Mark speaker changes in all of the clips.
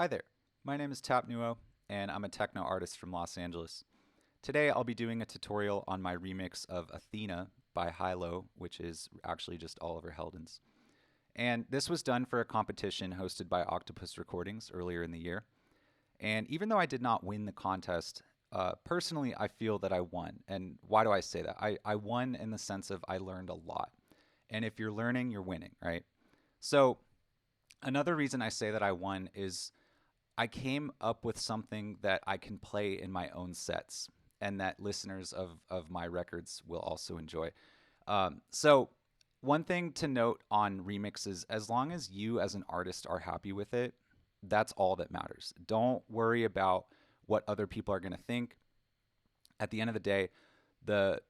Speaker 1: Hi there, my name is Newo, and I'm a techno artist from Los Angeles. Today I'll be doing a tutorial on my remix of Athena by Hilo, which is actually just Oliver Heldens. And this was done for a competition hosted by Octopus Recordings earlier in the year. And even though I did not win the contest, personally I feel that I won. And why do I say that? I won in the sense of I learned a lot. And if you're learning, you're winning, right? So another reason I say that I won is I came up with something that I can play in my own sets and that listeners of my records will also enjoy. So, one thing to note on remixes, as long as you as an artist are happy with it, that's all that matters. Don't worry about what other people are going to think. At the end of the day, the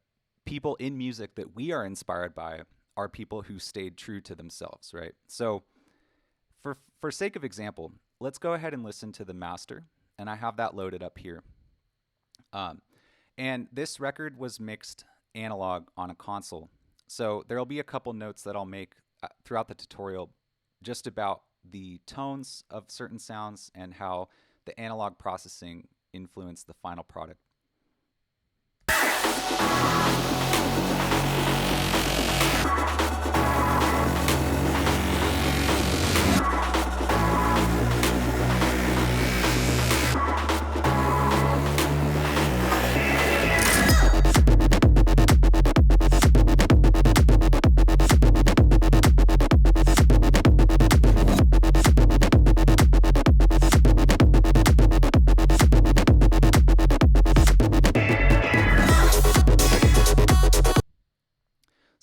Speaker 1: people in music that we are inspired by are people who stayed true to themselves, right? So, for sake of example, let's go ahead and listen to the master, and I have that loaded up here. Um, and this record was mixed analog on a console. So there'll be a couple notes that I'll make throughout the tutorial just about the tones of certain sounds and how the analog processing influenced the final product.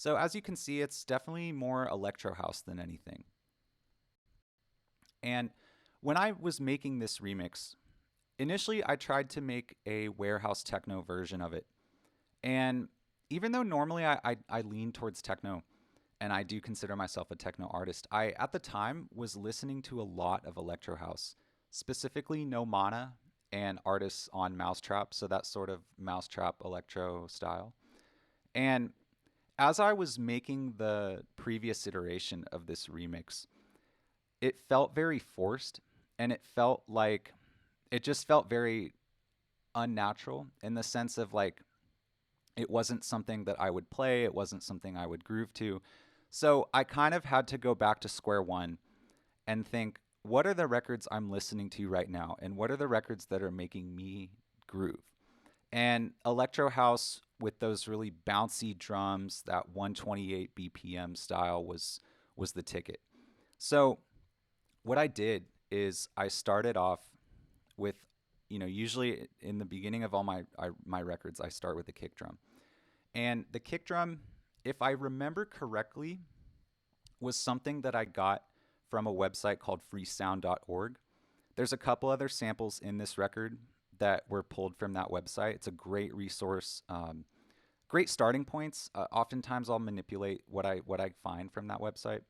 Speaker 1: So as you can see, it's definitely more electro house than anything. And when I was making this remix, initially I tried to make a warehouse techno version of it. And even though normally I lean towards techno and I do consider myself a techno artist, I at the time was listening to a lot of electro house, specifically No Mana and artists on Mousetrap, so that sort of Mousetrap electro style. And as I was making the previous iteration of this remix, it felt very forced and it just felt very unnatural in the sense of like it wasn't something that I would play, it wasn't something I would groove to. So I kind of had to go back to square one and think, what are the records I'm listening to right now? And what are the records that are making me groove? And electro house with those really bouncy drums, that 128 BPM style was the ticket. So what I did is I started off with, usually in the beginning of all my records, I start with a kick drum. And the kick drum, if I remember correctly, was something that I got from a website called freesound.org. There's a couple other samples in this record that were pulled from that website. It's a great resource, great starting points. Oftentimes, I'll manipulate what I find from that website.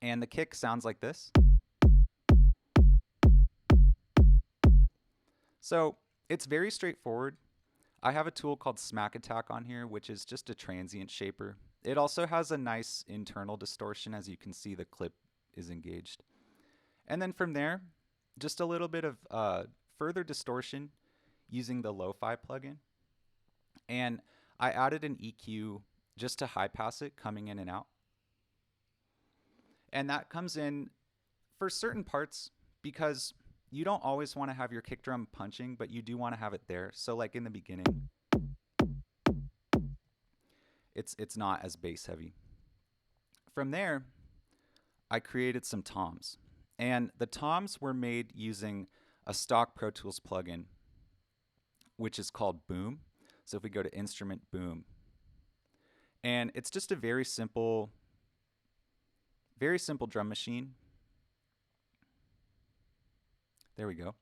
Speaker 1: And the kick sounds like this. So it's very straightforward. I have a tool called Smack Attack on here, which is just a transient shaper. It also has a nice internal distortion. As you can see, the clip is engaged. And then from there, just a little bit of further distortion using the lo-fi plugin. And I added an EQ just to high pass it coming in and out. And that comes in for certain parts because you don't always want to have your kick drum punching, but you do want to have it there. So like in the beginning, it's not as bass heavy. From there, I created some toms. And the toms were made using a stock Pro Tools plugin, which is called Boom. So if we go to Instrument, Boom. And it's just a very simple drum machine. There we go.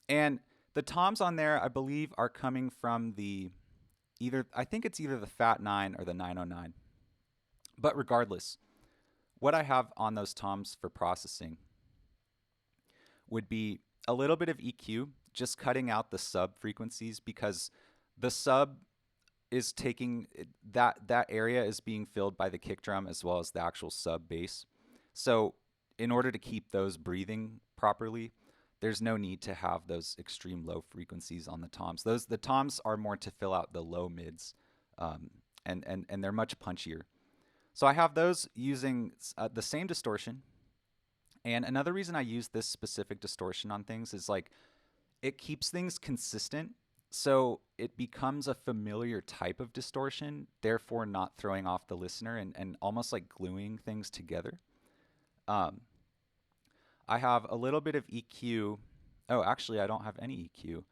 Speaker 1: And the toms on there, I believe, are coming from I think it's either the Fat 9 or the 909. But regardless, what I have on those toms for processing would be a little bit of EQ, just cutting out the sub frequencies because the sub is taking that area is being filled by the kick drum as well as the actual sub bass. So in order to keep those breathing properly, there's no need to have those extreme low frequencies on the toms. The toms are more to fill out the low mids, um, and they're much punchier. So I have those using the same distortion. And another reason I use this specific distortion on things is like it keeps things consistent. So it becomes a familiar type of distortion, therefore not throwing off the listener and almost like gluing things together. Um, I have a little bit of EQ. Oh, actually, I don't have any EQ.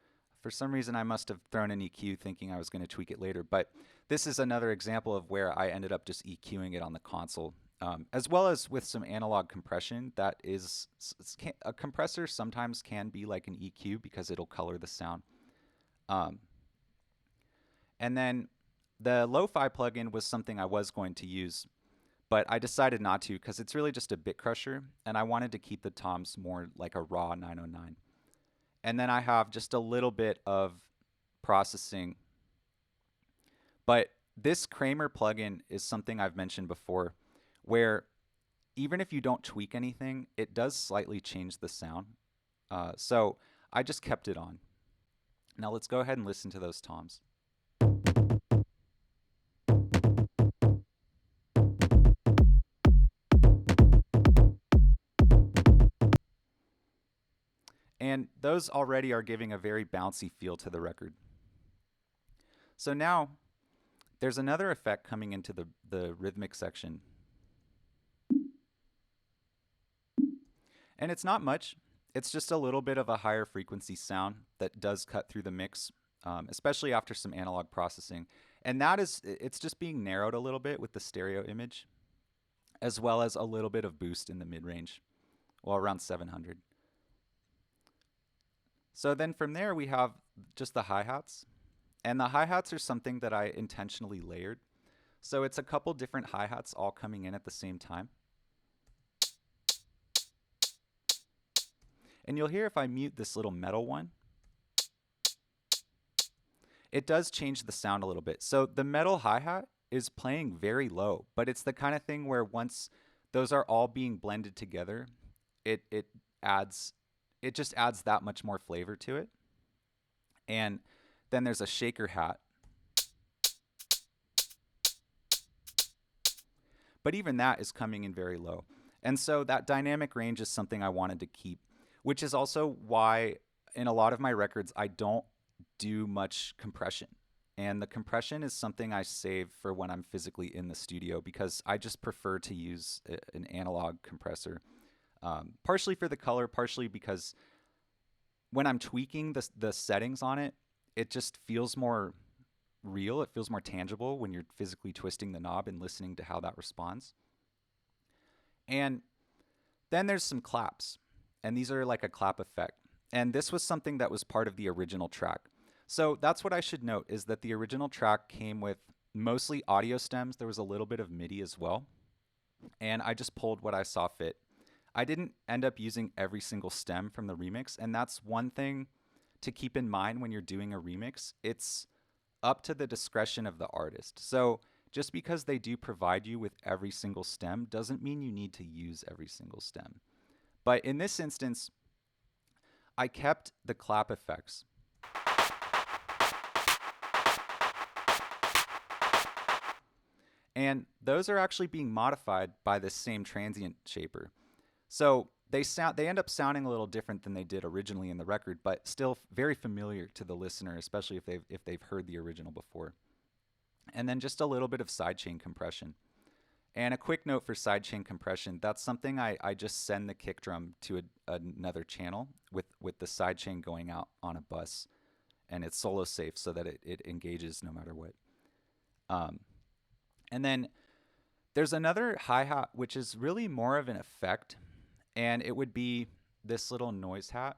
Speaker 1: For some reason, I must have thrown an EQ thinking I was going to tweak it later. But this is another example of where I ended up just EQing it on the console, as well as with some analog compression. That is, a compressor sometimes can be like an EQ because it'll color the sound. Um, and then the lo-fi plugin was something I was going to use, but I decided not to because it's really just a bit crusher, and I wanted to keep the toms more like a raw 909. And then I have just a little bit of processing. But this Kramer plugin is something I've mentioned before, where even if you don't tweak anything, it does slightly change the sound. So I just kept it on. Now let's go ahead and listen to those toms. And those already are giving a very bouncy feel to the record. So now there's another effect coming into the rhythmic section. And it's not much. It's just a little bit of a higher frequency sound that does cut through the mix, especially after some analog processing. And that is, it's just being narrowed a little bit with the stereo image, as well as a little bit of boost in the mid-range, well, around 700. So then from there, we have just the hi-hats. And the hi-hats are something that I intentionally layered. So it's a couple different hi-hats all coming in at the same time. And you'll hear if I mute this little metal one, it does change the sound a little bit. So the metal hi-hat is playing very low, but it's the kind of thing where once those are all being blended together, it just adds that much more flavor to it. And then there's a shaker hat. But even that is coming in very low. And so that dynamic range is something I wanted to keep, which is also why in a lot of my records, I don't do much compression. And the compression is something I save for when I'm physically in the studio because I just prefer to use an analog compressor. Partially for the color, partially because when I'm tweaking the settings on it, it just feels more real. It feels more tangible when you're physically twisting the knob and listening to how that responds. And then there's some claps, and these are like a clap effect. And this was something that was part of the original track. So that's what I should note is that the original track came with mostly audio stems. There was a little bit of MIDI as well. And I just pulled what I saw fit. I didn't end up using every single stem from the remix, and that's one thing to keep in mind when you're doing a remix. It's up to the discretion of the artist. So just because they do provide you with every single stem doesn't mean you need to use every single stem. But in this instance, I kept the clap effects. And those are actually being modified by this same transient shaper. So they end up sounding a little different than they did originally in the record, but still very familiar to the listener, especially if they've heard the original before. And then just a little bit of sidechain compression. And a quick note for sidechain compression, that's something I just send the kick drum to another channel with the sidechain going out on a bus. And it's solo safe so that it engages no matter what. And then there's another hi-hat, which is really more of an effect. And it would be this little noise hat.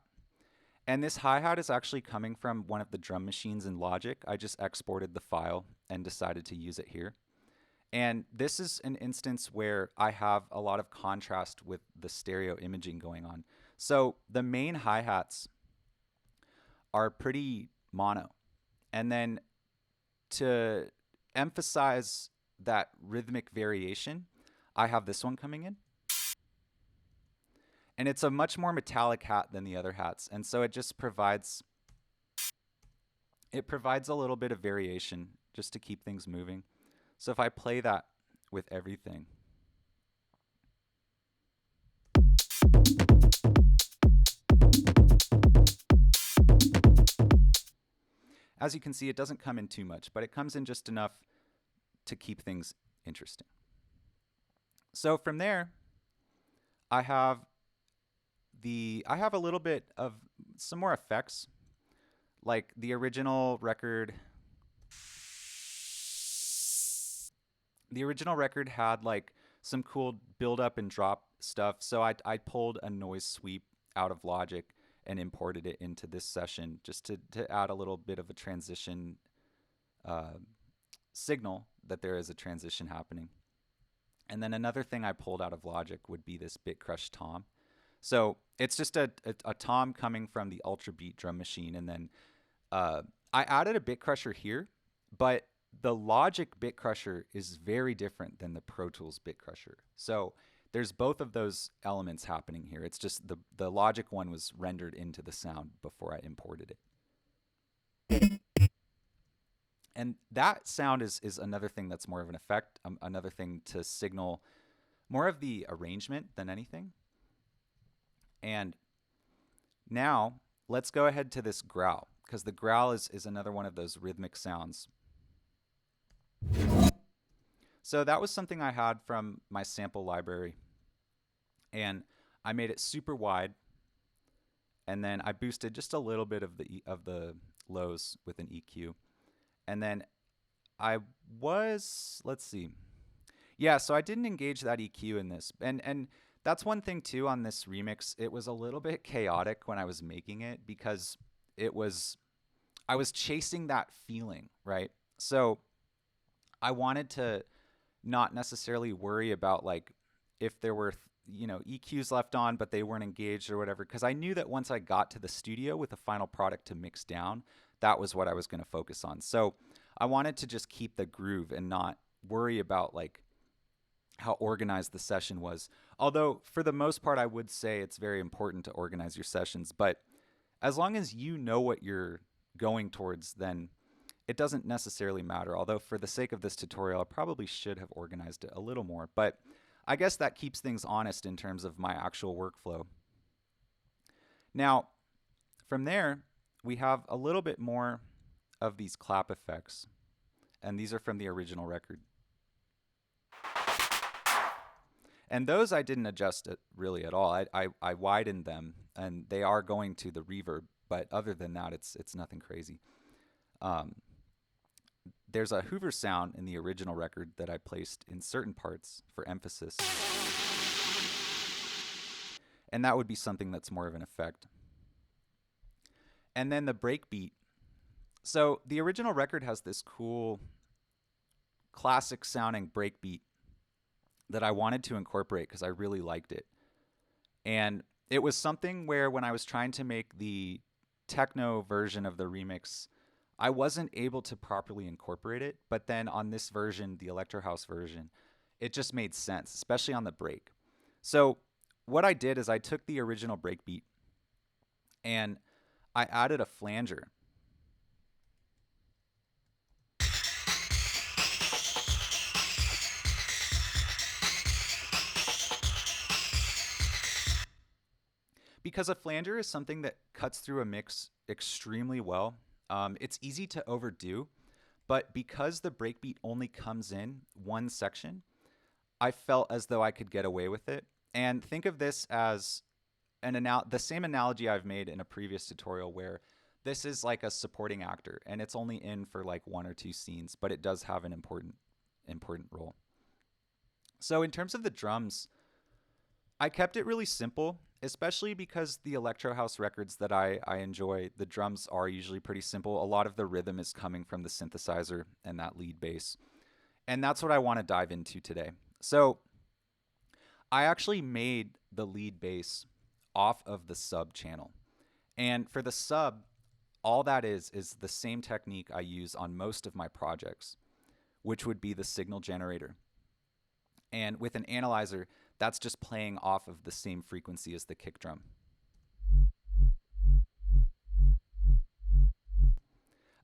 Speaker 1: And this hi-hat is actually coming from one of the drum machines in Logic. I just exported the file and decided to use it here. And this is an instance where I have a lot of contrast with the stereo imaging going on. So the main hi-hats are pretty mono. And then to emphasize that rhythmic variation, I have this one coming in. And it's a much more metallic hat than the other hats. And so it just provides a little bit of variation just to keep things moving. So if I play that with everything, as you can see, it doesn't come in too much, but it comes in just enough to keep things interesting. So from there, I have a little bit of some more effects, like the original record. The original record had like some cool build up and drop stuff, so I pulled a noise sweep out of Logic and imported it into this session just to add a little bit of a transition uh, signal that there is a transition happening. And then another thing I pulled out of Logic would be this Bit Crush tom. So it's just a tom coming from the Ultra Beat drum machine, and then I added a Bit Crusher here, but the Logic Bit Crusher is very different than the Pro Tools Bit Crusher. So there's both of those elements happening here. It's just the Logic one was rendered into the sound before I imported it. And that sound is another thing that's more of an effect, another thing to signal more of the arrangement than anything. And now let's go ahead to this growl, because the growl is another one of those rhythmic sounds. So that was something I had from my sample library, and I made it super wide, and then I boosted just a little bit of the lows with an EQ. And then let's see. Yeah, so I didn't engage that EQ in this. And that's one thing too on this remix. It was a little bit chaotic when I was making it because I was chasing that feeling, right? So I wanted to not necessarily worry about like if there were EQs left on but they weren't engaged or whatever, because I knew that once I got to the studio with the final product to mix down, that was what I was going to focus on. So I wanted to just keep the groove and not worry about like how organized the session was. Although for the most part, I would say it's very important to organize your sessions. But as long as you know what you're going towards, then it doesn't necessarily matter. Although for the sake of this tutorial, I probably should have organized it a little more. But I guess that keeps things honest in terms of my actual workflow. Now, from there, we have a little bit more of these clap effects. And these are from the original record. And those I didn't adjust it really at all. I widened them, and they are going to the reverb. But other than that, it's nothing crazy. There's a Hoover sound in the original record that I placed in certain parts for emphasis. And that would be something that's more of an effect. And then the breakbeat. So the original record has this cool classic sounding breakbeat that I wanted to incorporate because I really liked it. And it was something where when I was trying to make the techno version of the remix, I wasn't able to properly incorporate it. But then on this version, the Electro House version, it just made sense, especially on the break. So what I did is I took the original breakbeat and I added a flanger. Because a flanger is something that cuts through a mix extremely well. It's easy to overdo, but because the breakbeat only comes in one section, I felt as though I could get away with it. And think of this as the same analogy I've made in a previous tutorial where this is like a supporting actor and it's only in for like one or two scenes, but it does have an important role. So in terms of the drums, I kept it really simple, especially because the Electro House records that I enjoy, the drums are usually pretty simple. A lot of the rhythm is coming from the synthesizer and that lead bass. And that's what I want to dive into today. So I actually made the lead bass off of the sub channel. And for the sub, all that is the same technique I use on most of my projects, which would be the signal generator. And with an analyzer, that's just playing off of the same frequency as the kick drum.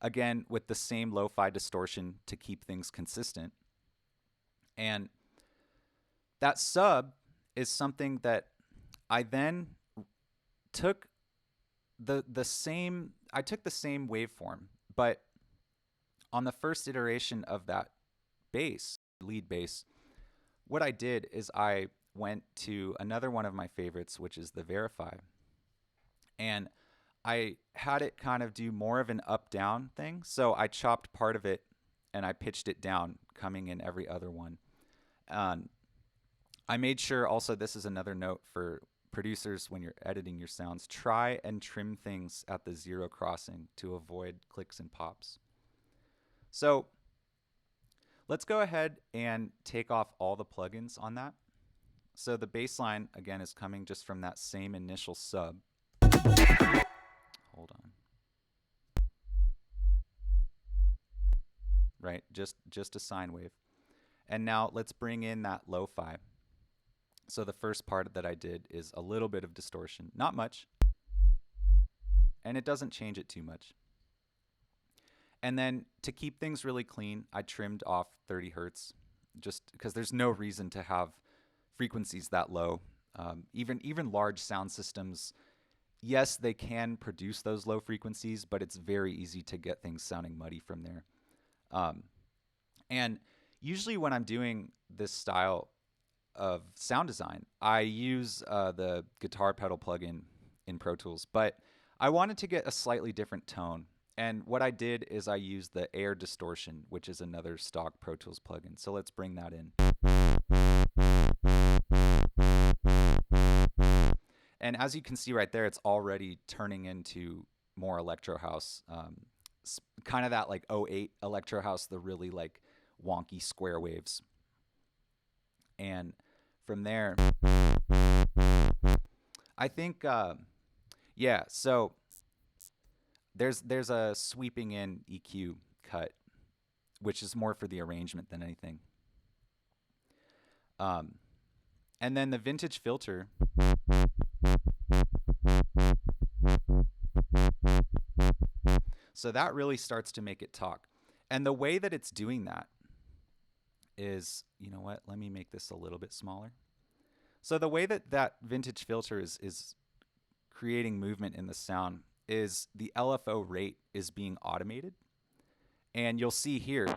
Speaker 1: Again, with the same lo-fi distortion to keep things consistent. And that sub is something that I then took the same waveform, but on the first iteration of that bass, lead bass, what I did is I went to another one of my favorites, which is the Verify. And I had it kind of do more of an up-down thing. So I chopped part of it and I pitched it down, coming in every other one. I made sure also, this is another note for producers when you're editing your sounds, try and trim things at the zero crossing to avoid clicks and pops. So let's go ahead and take off all the plugins on that. So the bass line, again, is coming just from that same initial sub. Hold on. Right, just a sine wave. And now let's bring in that lo-fi. So the first part that I did is a little bit of distortion, not much, and it doesn't change it too much. And then to keep things really clean, I trimmed off 30 hertz, just because there's no reason to have frequencies that low. Even large sound systems, yes, they can produce those low frequencies, but it's very easy to get things sounding muddy from there. And usually when I'm doing this style of sound design, I use the guitar pedal plugin in Pro Tools, but I wanted to get a slightly different tone. And what I did is I used the Air Distortion, which is another stock Pro Tools plugin. So let's bring that in. And as you can see right there, it's already turning into more electro house, kind of that like 08 electro house, the really like wonky square waves. And from there, I think, yeah, so there's a sweeping in EQ cut, which is more for the arrangement than anything. And then the vintage filter, so that really starts to make it talk. And the way that it's doing that is, you know what, let me make this a little bit smaller. So the way that that vintage filter is creating movement in the sound is the LFO rate is being automated. And you'll see here,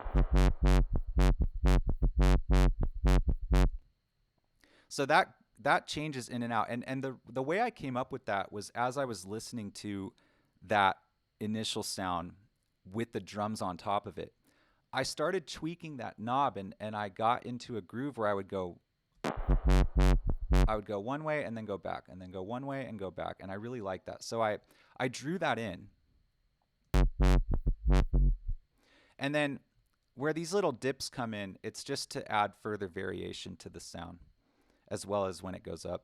Speaker 1: so that changes in and out. And the way I came up with that was as I was listening to that initial sound with the drums on top of it, I started tweaking that knob and I got into a groove where I would go one way and then go back and then go one way and go back. And I really like that. So I drew that in. And then where these little dips come in, it's just to add further variation to the sound, as well as when it goes up.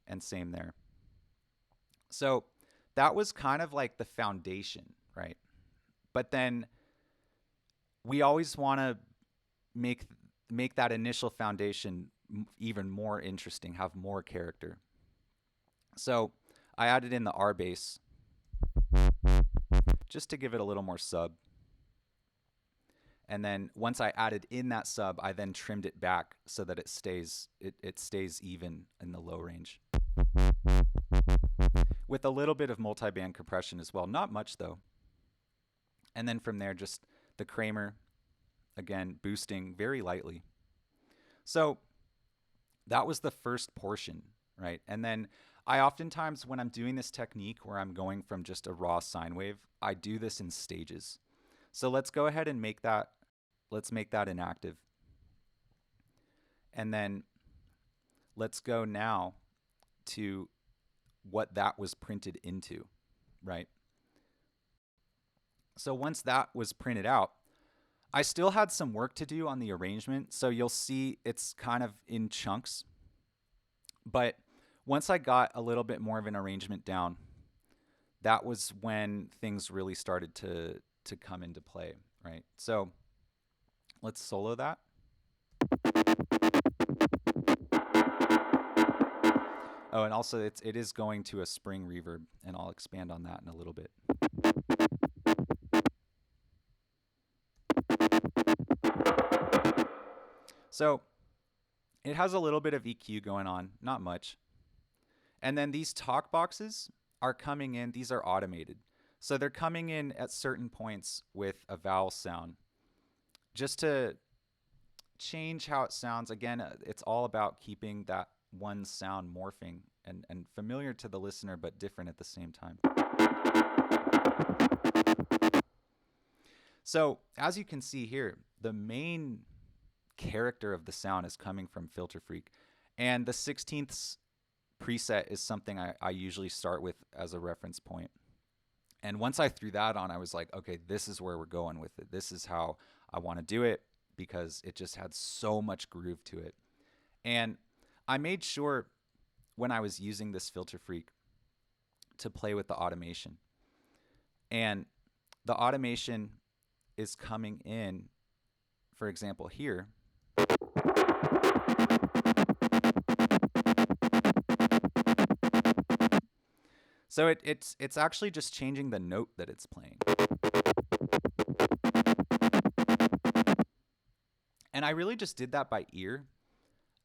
Speaker 1: And same there. So that was kind of like the foundation, right? But then we always want to make that initial foundation even more interesting, have more character. So I added in the R bass just to give it a little more sub. And then once I added in that sub, I then trimmed it back so that it stays even in the low range. With a little bit of multi-band compression as well. Not much though. And then from there, just the Kramer, again, boosting very lightly. So that was the first portion, right? And then I oftentimes, when I'm doing this technique where I'm going from just a raw sine wave, I do this in stages. So let's go ahead and make that, let's make that inactive. And then let's go now to what that was printed into, right? So once that was printed out, I still had some work to do on the arrangement. So you'll see it's kind of in chunks. But once I got a little bit more of an arrangement down, that was when things really started to come into play, right? So let's solo that. Oh, and also it is going to a spring reverb, and I'll expand on that in a little bit. So it has a little bit of EQ going on, not much. And then these talk boxes are coming in, these are automated. So they're coming in at certain points with a vowel sound just to change how it sounds. Again, it's all about keeping that one sound morphing and familiar to the listener, but different at the same time. So, as you can see here, the main character of the sound is coming from Filter Freak. And the 16th preset is something I usually start with as a reference point. And once I threw that on, I was like, okay, this is where we're going with it. This is how I want to do it because it just had so much groove to it. And I made sure when I was using this Filter Freak to play with the automation. And the automation is coming in, for example, here. So it's actually just changing the note that it's playing. And I really just did that by ear.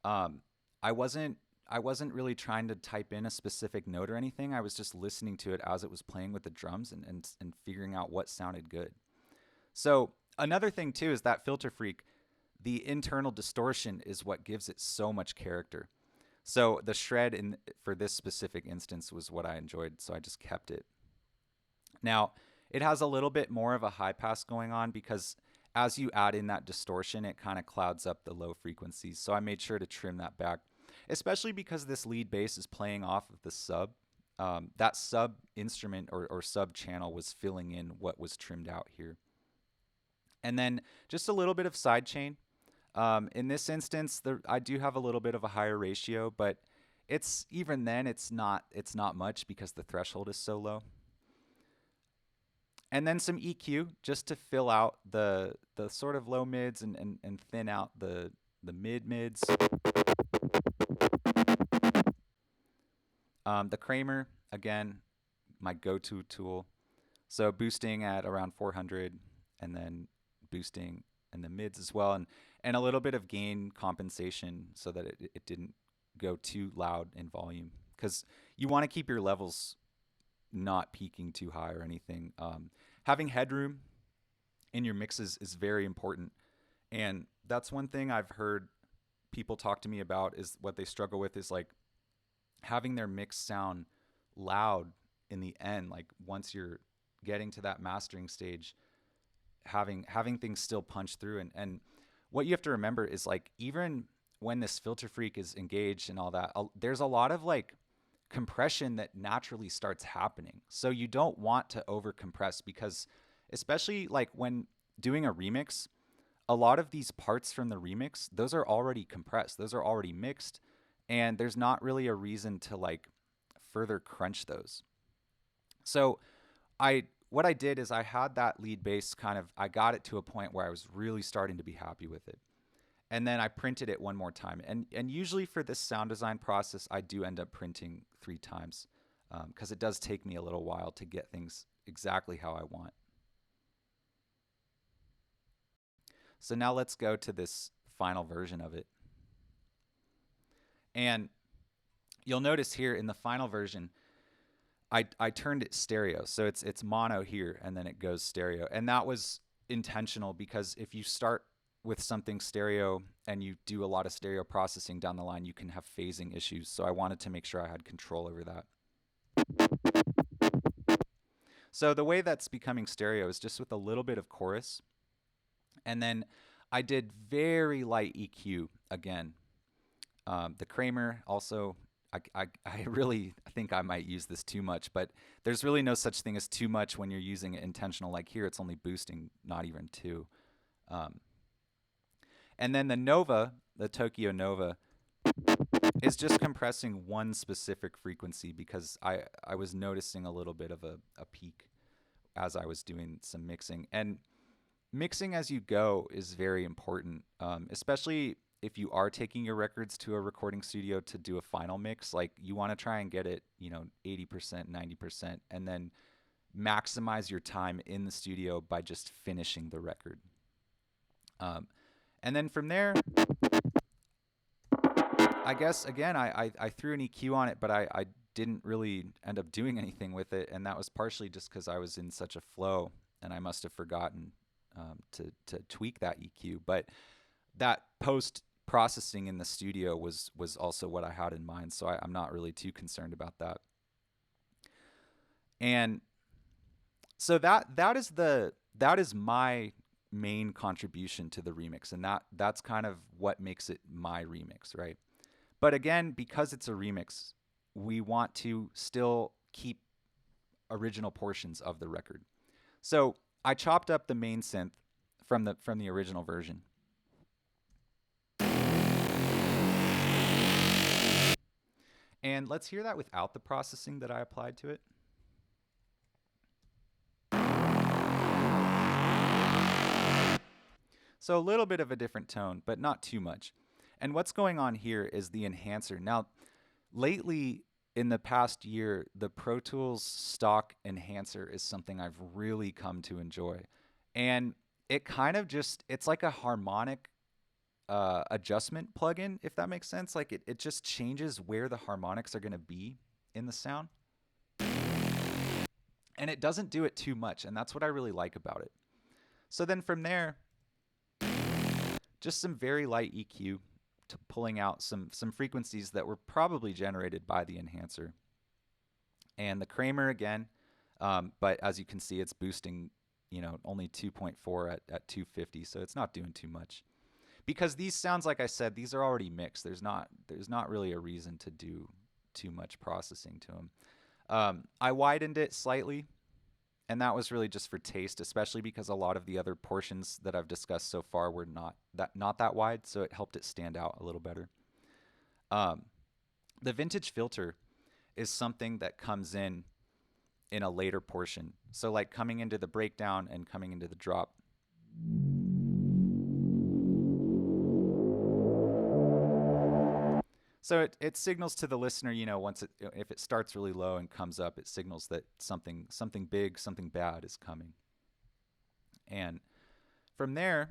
Speaker 1: Um, I wasn't I wasn't really trying to type in a specific note or anything. I was just listening to it as it was playing with the drums and figuring out what sounded good. So another thing too is that Filter Freak, the internal distortion is what gives it so much character. So the shred in for this specific instance was what I enjoyed, so I just kept it. Now, it has a little bit more of a high pass going on because as you add in that distortion, it kind of clouds up the low frequencies. So I made sure to trim that back, especially because this lead bass is playing off of the sub. That sub instrument or sub channel was filling in what was trimmed out here. And then just a little bit of sidechain. In this instance, I do have a little bit of a higher ratio, but it's even then it's not much because the threshold is so low. And then some EQ just to fill out the sort of low mids and thin out the mid mids. The Kramer, again, my go-to tool. So boosting at around 400 and then boosting in the mids as well, and a little bit of gain compensation so that it didn't go too loud in volume because you want to keep your levels not peaking too high or anything. Having headroom in your mixes is very important, and that's one thing I've heard people talk to me about is what they struggle with is like having their mix sound loud in the end, like once you're getting to that mastering stage, having things still punch through. And what you have to remember is like even when this Filter Freak is engaged and all that, there's a lot of like compression that naturally starts happening. So you don't want to over compress because especially like when doing a remix, a lot of these parts from the remix, those are already compressed. Those are already mixed, and there's not really a reason to like further crunch those. So what I did is I had that lead bass I got it to a point where I was really starting to be happy with it. And then I printed it one more time. And usually for this sound design process, I do end up printing 3 times because it does take me a little while to get things exactly how I want. So now let's go to this final version of it. And you'll notice here in the final version, I turned it stereo. So it's mono here and then it goes stereo. And that was intentional because if you start with something stereo and you do a lot of stereo processing down the line, you can have phasing issues. So I wanted to make sure I had control over that. So the way that's becoming stereo is just with a little bit of chorus. And then I did very light EQ again. The Kramer also, I really think I might use this too much, but there's really no such thing as too much when you're using it intentional. Like here, it's only boosting, not even 2. And then the Nova, the Tokyo Nova, is just compressing one specific frequency because I was noticing a little bit of a peak as I was doing some mixing. And mixing as you go is very important, especially if you are taking your records to a recording studio to do a final mix, like you want to try and get it, 80%, 90%, and then maximize your time in the studio by just finishing the record. And then from there, I guess, again, I threw an EQ on it, but I didn't really end up doing anything with it. And that was partially just because I was in such a flow and I must have forgotten to tweak that EQ. But that post processing in the studio was also what I had in mind. So I'm not really too concerned about that. And so that is my main contribution to the remix, and that's kind of what makes it my remix, right? But again, because it's a remix, we want to still keep original portions of the record. So I chopped up the main synth from the original version. And let's hear that without the processing that I applied to it. So a little bit of a different tone, but not too much. And what's going on here is the enhancer. Now, lately, in the past year, the Pro Tools stock enhancer is something I've really come to enjoy. And it kind of it's like a harmonic adjustment plugin, if that makes sense. Like it just changes where the harmonics are going to be in the sound. And it doesn't do it too much, and that's what I really like about it. So then from there, just some very light EQ to pulling out some frequencies that were probably generated by the enhancer. And the Kramer again, but as you can see, it's boosting, only 2.4 at 250, so it's not doing too much. Because these sounds, like I said, these are already mixed. There's not really a reason to do too much processing to them. I widened it slightly, and that was really just for taste, especially because a lot of the other portions that I've discussed so far were not that wide, so it helped it stand out a little better. The vintage filter is something that comes in a later portion. So like coming into the breakdown and coming into the drop. So it signals to the listener, if it starts really low and comes up, it signals that something big, something bad is coming. And from there,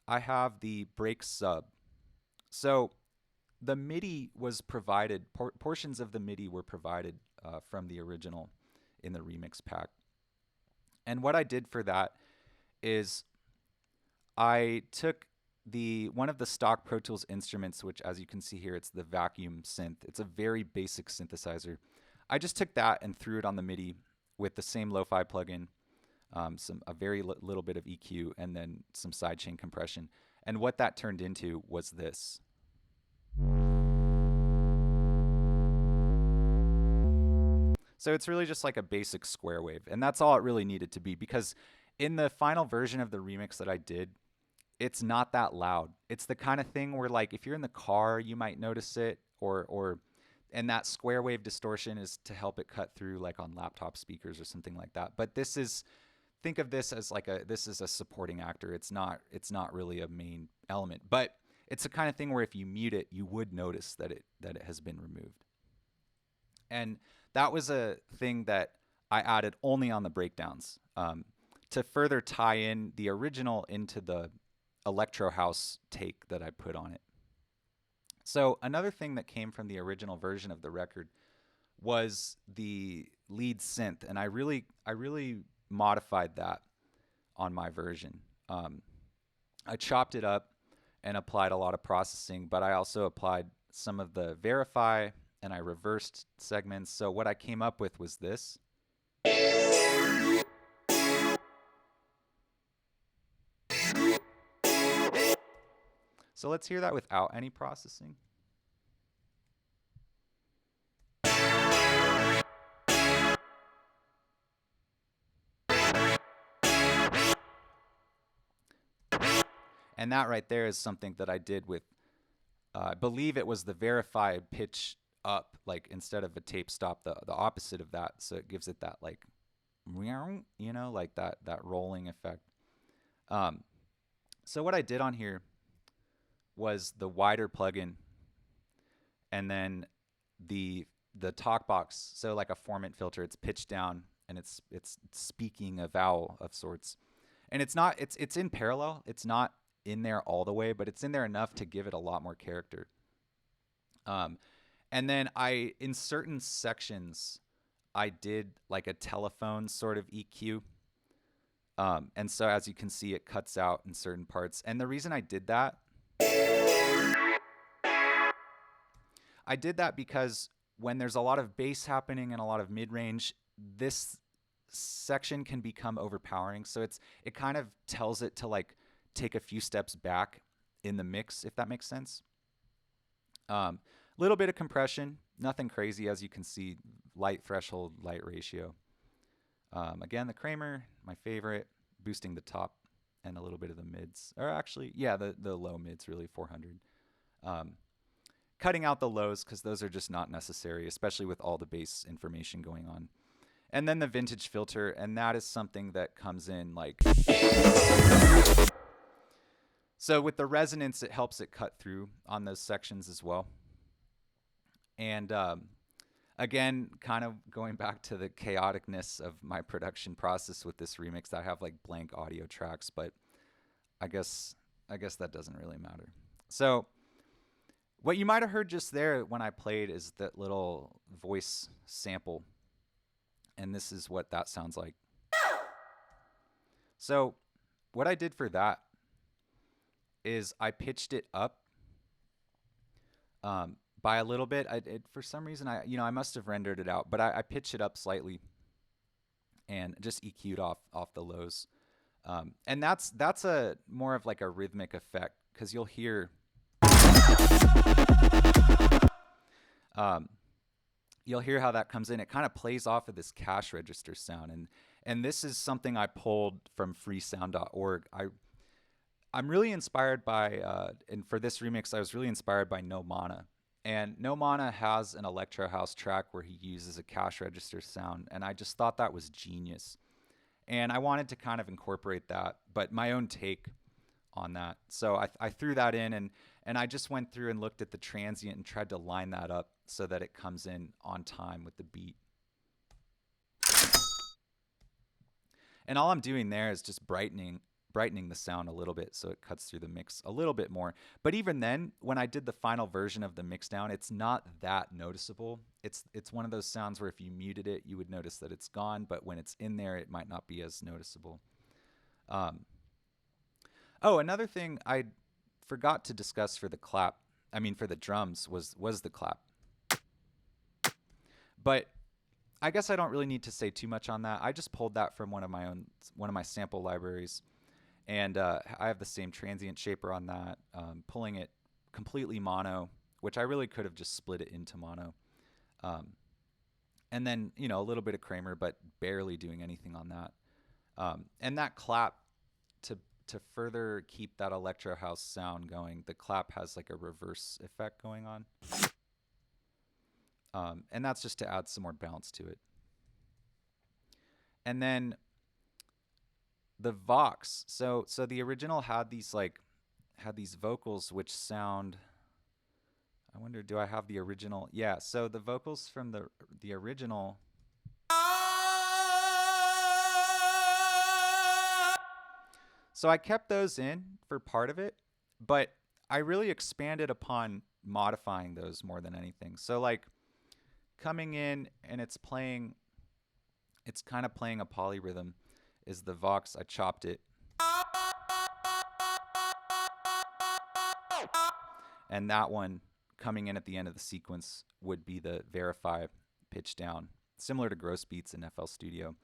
Speaker 1: I have the break sub. So the MIDI was provided, portions of the MIDI were provided from the original in the remix pack. And what I did for that is I took one of the stock Pro Tools instruments, which as you can see here, it's the vacuum synth. It's a very basic synthesizer. I just took that and threw it on the MIDI with the same lo-fi plugin, a very little bit of EQ, and then some sidechain compression. And what that turned into was this. So it's really just like a basic square wave, and that's all it really needed to be, because in the final version of the remix that I did, it's not that loud. It's the kind of thing where, like, if you're in the car, you might notice it, and that square wave distortion is to help it cut through, like on laptop speakers or something like that. But think of this as this is a supporting actor. It's not really a main element, but it's the kind of thing where if you mute it, you would notice that it has been removed. And that was a thing that I added only on the breakdowns to further tie in the original into the electro house take that I put on it. So another thing that came from the original version of the record was the lead synth, and I really modified that on my version. I chopped it up and applied a lot of processing, but I also applied some of the verify, and I reversed segments. So what I came up with was this. So let's hear that without any processing. And that right there is something that I did with, I believe it was the verify pitch up, like instead of a tape stop, the opposite of that. So it gives it that like, like that rolling effect. So what I did on here was the wider plugin, and then the talk box. So like a formant filter, it's pitched down and it's speaking a vowel of sorts. And it's not it's in parallel. It's not in there all the way, but it's in there enough to give it a lot more character. Um, and then I in certain sections I did like a telephone sort of EQ. And so as you can see, it cuts out in certain parts. And the reason I did that because when there's a lot of bass happening and a lot of mid range, this section can become overpowering. So it kind of tells it to like take a few steps back in the mix, if that makes sense. Little bit of compression, nothing crazy, as you can see, light threshold, light ratio. Again, the Kramer, my favorite, boosting the top and a little bit of the mids. Or actually, yeah, the low mids, really, 400. Cutting out the lows because those are just not necessary, especially with all the bass information going on. And then the vintage filter, and that is something that comes in like... So with the resonance, it helps it cut through on those sections as well. And again, kind of going back to the chaoticness of my production process with this remix, I have like blank audio tracks, but I guess that doesn't really matter. So what you might have heard just there when I played is that little voice sample, and this is what that sounds like. So what I did for that is I pitched it up by a little bit. For some reason, I must have rendered it out, but I pitched it up slightly and just EQ'd off the lows. And that's a more of like a rhythmic effect, because you'll hear how that comes in. It kind of plays off of this cash register sound, and this is something I pulled from freesound.org. I'm really inspired by, and for this remix, I was really inspired by No Mana. And No Mana has an electro house track where he uses a cash register sound, and I just thought that was genius. And I wanted to kind of incorporate that, but my own take on that. So I threw that in, and I just went through and looked at the transient and tried to line that up so that it comes in on time with the beat. And all I'm doing there is just brightening the sound a little bit so it cuts through the mix a little bit more. But even then, when I did the final version of the mix down, it's not that noticeable. It's one of those sounds where if you muted it, you would notice that it's gone, but when it's in there, it might not be as noticeable. Oh, another thing I forgot to discuss for the drums was the clap. But I guess I don't really need to say too much on that. I just pulled that from one of my sample libraries. And I have the same transient shaper on that, pulling it completely mono, which I really could have just split it into mono. And then, a little bit of Kramer, but barely doing anything on that. And that clap, to further keep that electro house sound going, the clap has like a reverse effect going on. And that's just to add some more bounce to it. And then the Vox. So the original had these vocals which sound, I wonder, do I have the original? Yeah, so the vocals from the original. So I kept those in for part of it, but I really expanded upon modifying those more than anything. So like coming in and it's kind of playing a polyrhythm is the Vox. I chopped it. And that one coming in at the end of the sequence would be the Verify pitch down, similar to Gross Beats in FL Studio.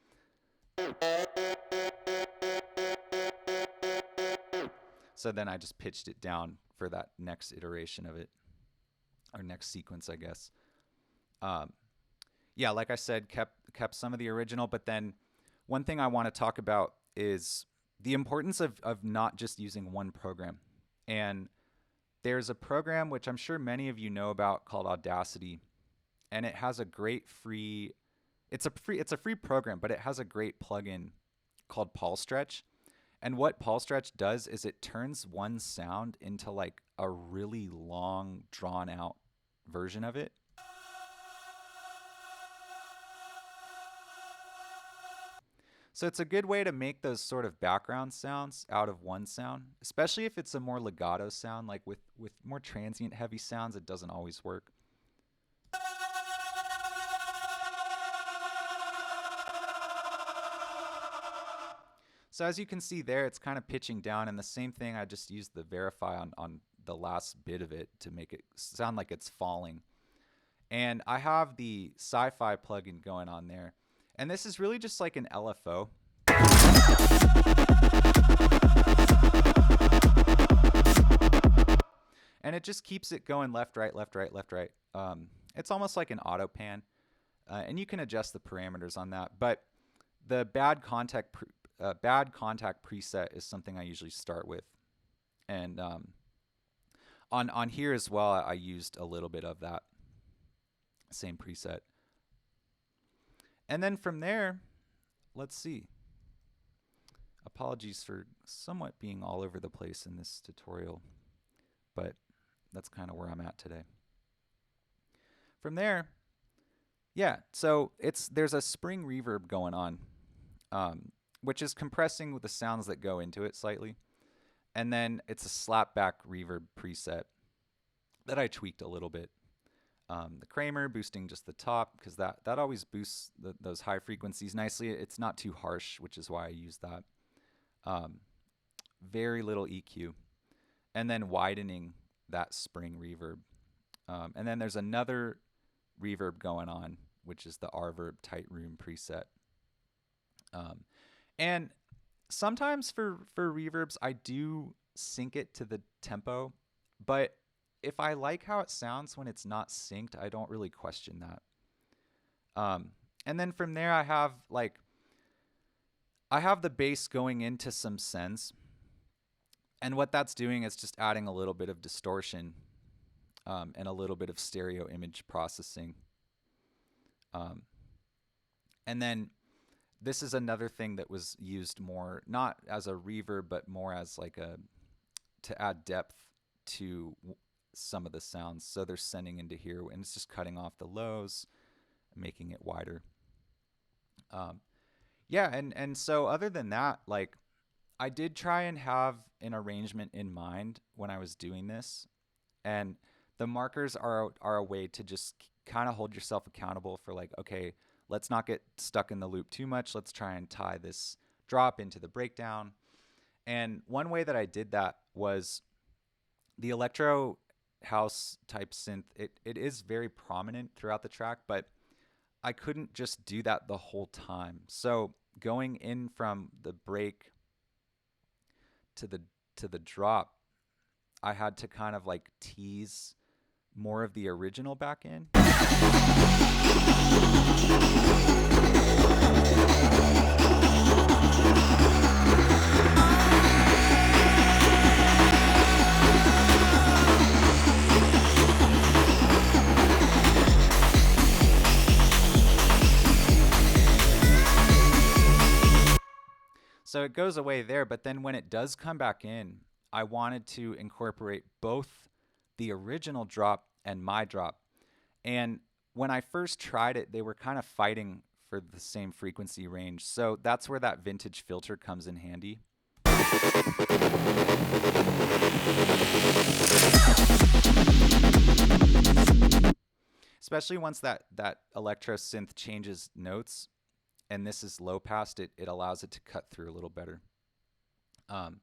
Speaker 1: So then I just pitched it down for that next iteration of it, or next sequence, I guess. Yeah, like I said, kept some of the original, but then one thing I want to talk about is the importance of not just using one program. And there's a program which I'm sure many of you know about called Audacity, and it has a great free, it's a free program, but it has a great plugin called Paul Stretch. And what pulse stretch does is it turns one sound into like a really long, drawn out version of it. So it's a good way to make those sort of background sounds out of one sound, especially if it's a more legato sound. Like with more transient heavy sounds, it doesn't always work. So as you can see there, it's kind of pitching down, and the same thing, I just used the verify on the last bit of it to make it sound like it's falling. And I have the sci-fi plugin going on there. And this is really just like an LFO. And it just keeps it going left, right, left, right, left, right. It's almost like an auto pan. And you can adjust the parameters on that. But the bad contact preset is something I usually start with. And on here as well, I used a little bit of that same preset. And then from there, let's see. Apologies for somewhat being all over the place in this tutorial, but that's kind of where I'm at today. From there, yeah, so there's a spring reverb going on, which is compressing with the sounds that go into it slightly. And then it's a slapback reverb preset that I tweaked a little bit. The Kramer boosting just the top, because that always boosts those high frequencies nicely. It's not too harsh, which is why I use that. Very little EQ. And then widening that spring reverb. And then there's another reverb going on, which is the R-verb tight room preset. And sometimes for reverbs, I do sync it to the tempo, but if I like how it sounds when it's not synced, I don't really question that. And then from there, I have the bass going into some sends. And what that's doing is just adding a little bit of distortion and a little bit of stereo image processing. And then this is another thing that was used more, not as a reverb, but more as like to add depth to some of the sounds. So they're sending into here, and it's just cutting off the lows, making it wider. Yeah, and so other than that, like, I did try and have an arrangement in mind when I was doing this, and the markers are a way to just kind of hold yourself accountable for like, okay, let's not get stuck in the loop too much. Let's try and tie this drop into the breakdown. And one way that I did that was the electro house type synth. It is very prominent throughout the track, but I couldn't just do that the whole time. So going in from the break to the drop, I had to kind of like tease more of the original back in. So it goes away there, but then when it does come back in, I wanted to incorporate both the original drop and my drop. And when I first tried it, they were kind of fighting for the same frequency range. So that's where that vintage filter comes in handy. Especially once that electro synth changes notes, and this is low pass, it allows it to cut through a little better. And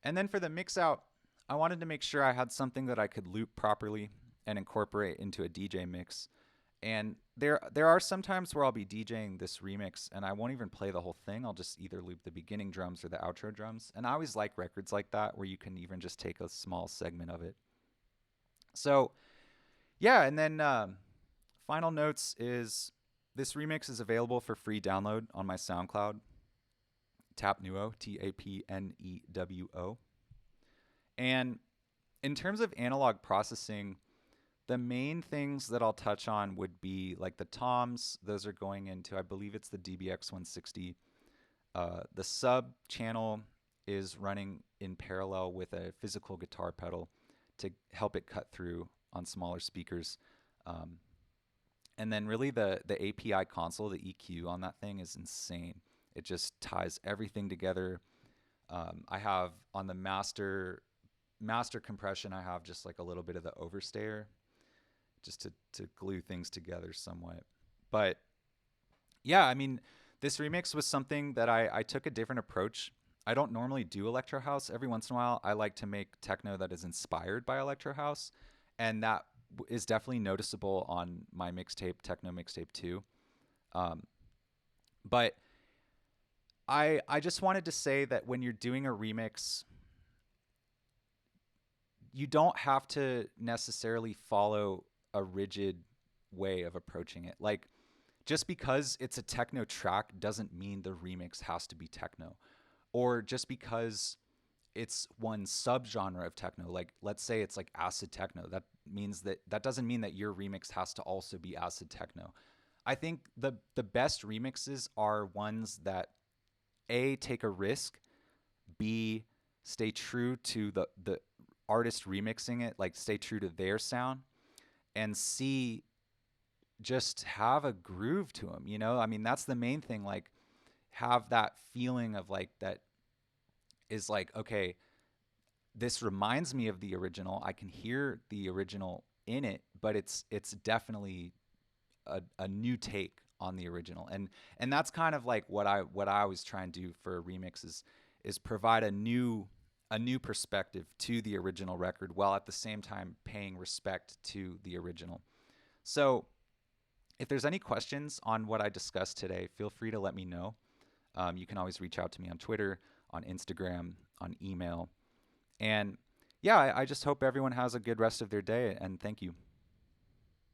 Speaker 1: then for the mix out, I wanted to make sure I had something that I could loop properly and incorporate into a DJ mix. And there are some times where I'll be DJing this remix and I won't even play the whole thing. I'll just either loop the beginning drums or the outro drums. And I always like records like that where you can even just take a small segment of it. So yeah, and then final notes is this remix is available for free download on my SoundCloud. Tap Newo, Tapnewo. And in terms of analog processing, the main things that I'll touch on would be like the toms. Those are going into, I believe it's the DBX 160. The sub channel is running in parallel with a physical guitar pedal to help it cut through on smaller speakers. Um, and then really the API console, the EQ on that thing is insane. It just ties everything together. I have on the master compression, I have just like a little bit of the overstayer just to glue things together somewhat. But yeah, I mean, this remix was something that I took a different approach. I don't normally do electro house. Every once in a while, I like to make techno that is inspired by electro house, and that is definitely noticeable on my mixtape, Techno Mixtape 2. Um, but I just wanted to say that when you're doing a remix, you don't have to necessarily follow a rigid way of approaching it. Like, just because it's a techno track doesn't mean the remix has to be techno. Or just because it's one subgenre of techno, like let's say it's like acid techno, that doesn't mean that your remix has to also be acid techno. I think the best remixes are ones that A, take a risk, B, stay true to the artist remixing it, like stay true to their sound, and C, just have a groove to them, you know? I mean, that's the main thing, like have that feeling of like that is like, okay, this reminds me of the original. I can hear the original in it, but it's definitely a new take on the original. And that's kind of like what I always try and do for a remix is provide a new perspective to the original record while at the same time paying respect to the original. So if there's any questions on what I discussed today, feel free to let me know. You can always reach out to me on Twitter, on Instagram, on email. And yeah, I just hope everyone has a good rest of their day, and thank you.